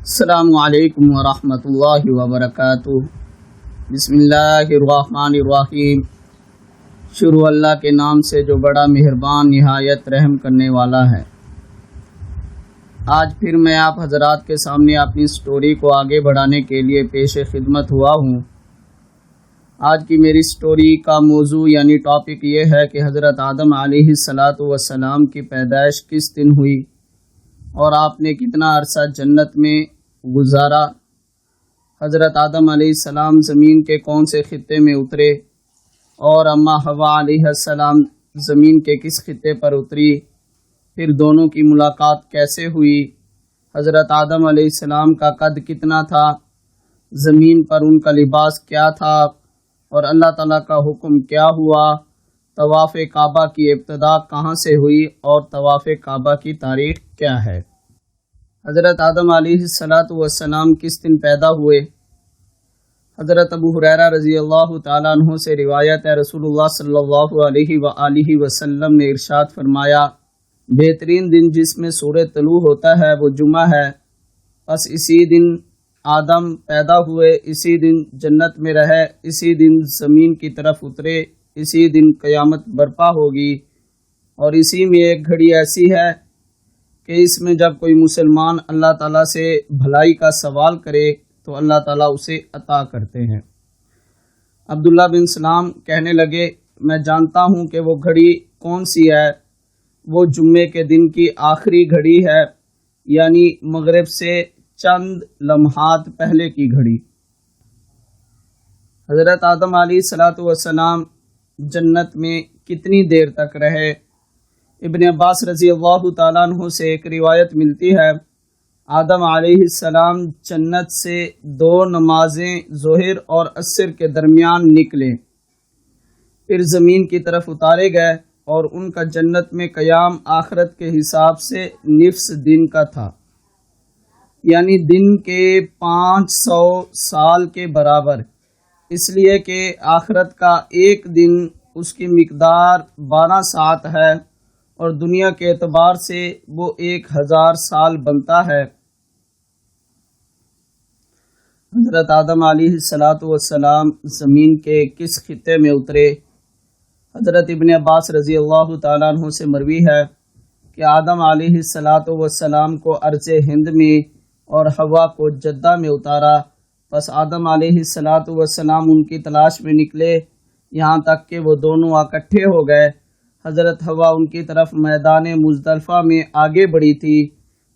السلام علیکم ورحمۃ اللہ وبرکاتہ۔ بسم اللہ الرحمن الرحیم۔ شروع اللہ کے نام سے جو بڑا مہربان نہایت رحم کرنے والا ہے۔ آج پھر میں آپ حضرات کے سامنے اپنی سٹوری کو آگے بڑھانے کے لیے پیش خدمت ہوا ہوں۔ آج کی میری سٹوری کا موضوع یعنی ٹاپک یہ ہے کہ حضرت آدم علیہ السلام کی پیدائش کس دن ہوئی اور آپ نے کتنا عرصہ جنت میں گزارا۔ حضرت آدم علیہ السلام زمین کے کون سے خطے میں اترے اور اماں حوا علیہ السلام زمین کے کس خطے پر اتری، پھر دونوں کی ملاقات کیسے ہوئی، حضرت آدم علیہ السلام کا قد کتنا تھا، زمین پر ان کا لباس کیا تھا اور اللہ تعالیٰ کا حکم کیا ہوا، طواف کعبہ کی ابتدا کہاں سے ہوئی اور طواف کعبہ کی تاریخ کیا ہے۔ حضرت آدم علیہ السلام کس دن پیدا ہوئے۔ حضرت ابو ہریرہ رضی اللہ تعالیٰ عنہ سے روایت ہے، رسول اللہ صلی اللہ علیہ وآلہ وسلم نے ارشاد فرمایا، بہترین دن جس میں سورج طلوع ہوتا ہے وہ جمعہ ہے، بس اسی دن آدم پیدا ہوئے، اسی دن جنت میں رہے، اسی دن زمین کی طرف اترے، اسی دن قیامت برپا ہوگی، اور اسی میں ایک گھڑی ایسی ہے کہ اس میں جب کوئی مسلمان اللہ تعالیٰ سے بھلائی کا سوال کرے تو اللہ تعالیٰ اسے عطا کرتے ہیں۔ عبداللہ بن سلام کہنے لگے، میں جانتا ہوں کہ وہ گھڑی کون سی ہے، وہ جمعے کے دن کی آخری گھڑی ہے، یعنی مغرب سے چند لمحات پہلے کی گھڑی۔ حضرت آدم علیہ السلام جنت میں کتنی دیر تک رہے۔ ابن عباس رضی اللہ تعالیٰ عنہ سے ایک روایت ملتی ہے، آدم علیہ السلام جنت سے 2 نمازیں ظہر اور عصر کے درمیان نکلے، پھر زمین کی طرف اتارے گئے اور ان کا جنت میں قیام آخرت کے حساب سے نصف دن کا تھا، یعنی دن کے 500 سال کے برابر، اس لیے کہ آخرت کا ایک دن اس کی مقدار 12 ساعت ہے اور دنیا کے اعتبار سے وہ 1000 سال بنتا ہے۔ حضرت آدم علیہ السلام زمین کے کس خطے میں اترے۔ حضرت ابن عباس رضی اللہ تعالیٰ عنہ سے مروی ہے کہ آدم علیہ السلام کو ارض ہند میں اور حوا کو جدہ میں اتارا، پس آدم علیہ السلام ان کی تلاش میں نکلے یہاں تک کہ وہ دونوں اکٹھے ہو گئے۔ حضرت حوا ان کی طرف میدان مزدلفہ میں آگے بڑھی تھی،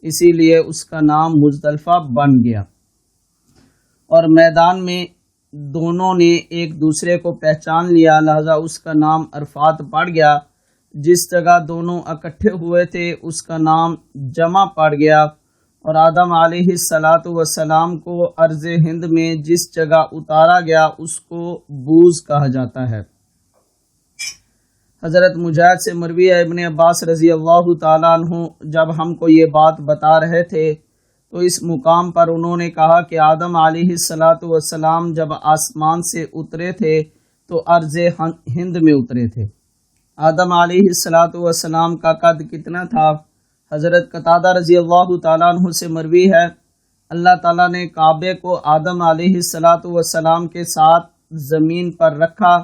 اسی لیے اس کا نام مزدلفہ بن گیا، اور میدان میں دونوں نے ایک دوسرے کو پہچان لیا، لہذا اس کا نام عرفات پڑ گیا۔ جس جگہ دونوں اکٹھے ہوئے تھے اس کا نام جمع پڑ گیا، اور آدم علیہ السلام کو ارض ہند میں جس جگہ اتارا گیا اس کو بوز کہا جاتا ہے۔ حضرت مجاہد سے مروی ہے، ابن عباس رضی اللہ تعالیٰ عنہ جب ہم کو یہ بات بتا رہے تھے تو اس مقام پر انہوں نے کہا کہ آدم علیہ السلام جب آسمان سے اترے تھے تو ارض ہند میں اترے تھے۔ آدم علیہ السلام کا قد کتنا تھا۔ حضرت قتادہ رضی اللہ تعالیٰ عنہ سے مروی ہے، اللہ تعالیٰ نے کعبے کو آدم علیہ السلام کے ساتھ زمین پر رکھا،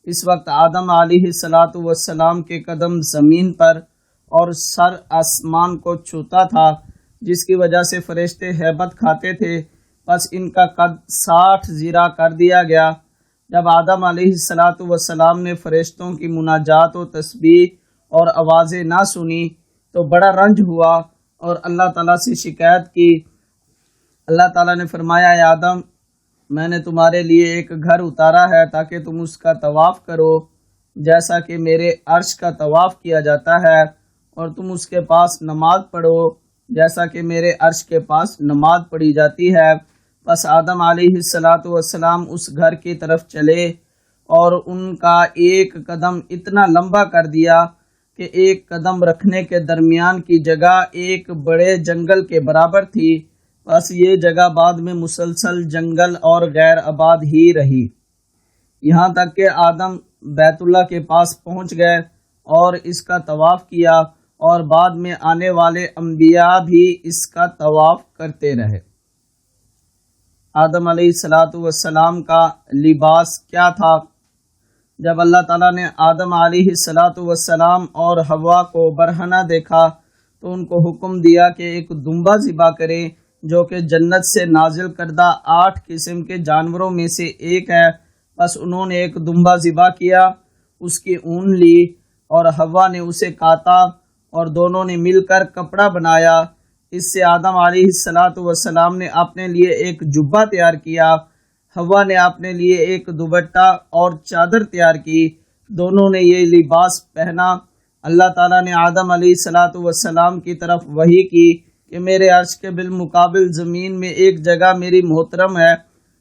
اس وقت آدم علیہ السلام کے قدم زمین پر اور سر آسمان کو چھوتا تھا، جس کی وجہ سے فرشتے ہیبت کھاتے تھے، بس ان کا قد 60 ذراع کر دیا گیا۔ جب آدم علیہ السلام نے فرشتوں کی مناجات و تسبیح اور آوازیں نہ سنی تو بڑا رنج ہوا اور اللہ تعالیٰ سے شکایت کی۔ اللہ تعالیٰ نے فرمایا، اے آدم، میں نے تمہارے لیے ایک گھر اتارا ہے تاکہ تم اس کا طواف کرو، جیسا کہ میرے عرش کا طواف کیا جاتا ہے، اور تم اس کے پاس نماز پڑھو جیسا کہ میرے عرش کے پاس نماز پڑھی جاتی ہے۔ بس آدم علیہ السلام اس گھر کی طرف چلے اور ان کا ایک قدم اتنا لمبا کر دیا کہ ایک قدم رکھنے کے درمیان کی جگہ ایک بڑے جنگل کے برابر تھی، بس یہ جگہ بعد میں مسلسل جنگل اور غیر آباد ہی رہی، یہاں تک کہ آدم بیت اللہ کے پاس پہنچ گئے اور اس کا طواف کیا، اور بعد میں آنے والے انبیاء بھی اس کا طواف کرتے رہے۔ آدم علیہ السلام کا لباس کیا تھا؟ جب اللہ تعالیٰ نے آدم علیہ السلام اور حوا کو برہنہ دیکھا تو ان کو حکم دیا کہ ایک دمبا ذبح کرے جو کہ جنت سے نازل کردہ 8 قسم کے جانوروں میں سے ایک ہے۔ بس انہوں نے ایک دمبا ذبح کیا، اس کی اون لی اور حوا نے اسے کاتا اور دونوں نے مل کر کپڑا بنایا۔ اس سے آدم علیہ السلام نے اپنے لیے ایک جبہ تیار کیا، حوا نے اپنے لیے ایک دوپٹہ اور چادر تیار کی، دونوں نے یہ لباس پہنا۔ اللہ تعالیٰ نے آدم علیہ السلام کی طرف وحی کی کہ میرے عرش کے بالمقابل زمین میں ایک جگہ میری محترم ہے،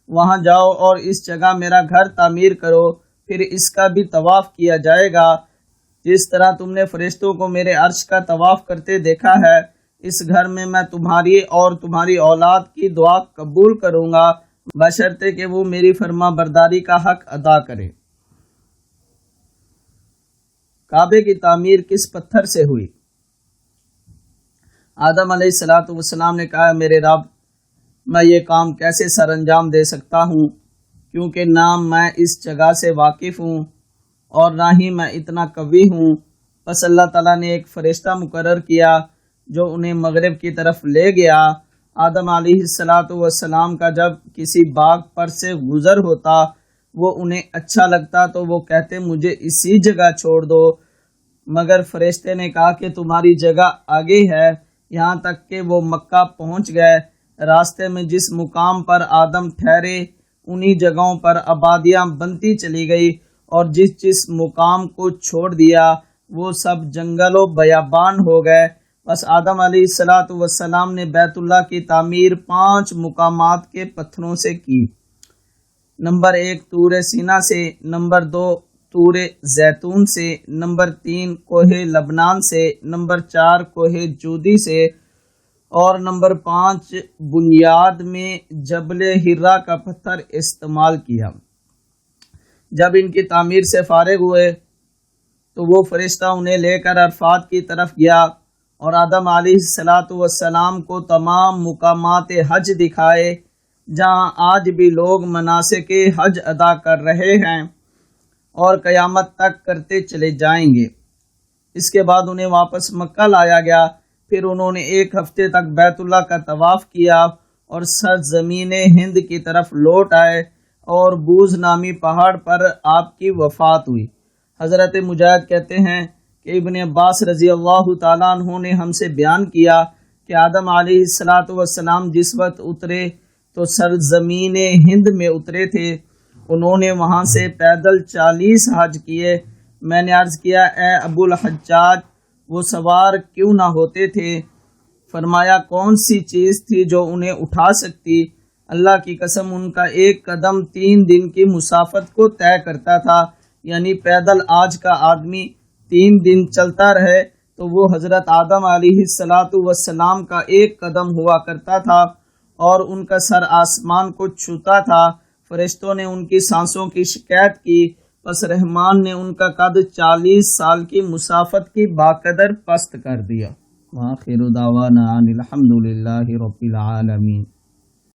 وہاں جاؤ اور اس جگہ میرا گھر تعمیر کرو، پھر اس کا بھی طواف کیا جائے گا۔ جس طرح تم نے فرشتوں کو میرے عرش کا طواف کرتے دیکھا ہے، اس گھر میں تمہاری اور تمہاری اولاد کی دعا قبول کروں گا، بشرطے کہ وہ میری فرما برداری کا حق ادا کرے۔ کعبے کی تعمیر کس پتھر سے ہوئی؟ آدم علیہ السلام نے کہا، میرے رب، میں یہ کام کیسے سر انجام دے سکتا ہوں، کیونکہ نہ میں اس جگہ سے واقف ہوں اور نہ ہی میں اتنا قوی ہوں۔ بس اللہ تعالیٰ نے ایک فرشتہ مقرر کیا جو انہیں مغرب کی طرف لے گیا۔ آدم علیہ السلام کا جب کسی باغ پر سے گزر ہوتا، وہ انہیں اچھا لگتا تو وہ کہتے مجھے اسی جگہ چھوڑ دو، مگر فرشتے نے کہا کہ تمہاری جگہ آگے ہے۔ یہاں تک کہ وہ مکہ پہنچ گئے۔ راستے میں جس مقام پر آدم ٹھہرے انہی جگہوں پر آبادیاں بنتی چلی گئی، اور جس مقام کو چھوڑ دیا وہ سب جنگل و بیابان ہو گئے۔ بس آدم علیہ السلام نے بیت اللہ کی تعمیر 5 مقامات کے پتھروں سے کی۔ نمبر 1 طور سینا سے، نمبر 2 طور زیتون سے، نمبر 3 کوہ لبنان سے، نمبر 4 کوہ جودی سے، اور نمبر 5 بنیاد میں جبل ہرا کا پتھر استعمال کیا۔ جب ان کی تعمیر سے فارغ ہوئے تو وہ فرشتہ انہیں لے کر عرفات کی طرف گیا اور آدم علیہ السلام کو تمام مقامات حج دکھائے جہاں آج بھی لوگ مناسک حج ادا کر رہے ہیں اور قیامت تک کرتے چلے جائیں گے۔ اس کے بعد انہیں واپس مکہ لایا گیا۔ پھر انہوں نے 1 ہفتے تک بیت اللہ کا طواف کیا اور سرزمین ہند کی طرف لوٹ آئے، اور بوز نامی پہاڑ پر آپ کی وفات ہوئی۔ حضرت مجاہد کہتے ہیں کہ ابن عباس رضی اللہ تعالیٰ عنہ نے ہم سے بیان کیا کہ آدم علیہ السلام جس وقت اترے تو سرزمین ہند میں اترے تھے۔ انہوں نے وہاں سے پیدل 40 حج کیے۔ میں نے عرض کیا، اے ابو الحجاج، وہ سوار کیوں نہ ہوتے تھے؟ فرمایا، کون سی چیز تھی جو انہیں اٹھا سکتی؟ اللہ کی قسم، ان کا ایک قدم 3 دن کی مسافت کو طے کرتا تھا، یعنی پیدل آج کا آدمی 3 دن چلتا رہے تو وہ حضرت آدم علیہ السلام کا ایک قدم ہوا کرتا تھا، اور ان کا سر آسمان کو چھوتا تھا۔ فرشتوں نے ان کی سانسوں کی شکایت کی، پس رحمان نے ان کا قد 40 سال کی مسافت کی باقدر پست کر دیا۔ وآخر دعوانا ان الحمد للہ رب العالمین۔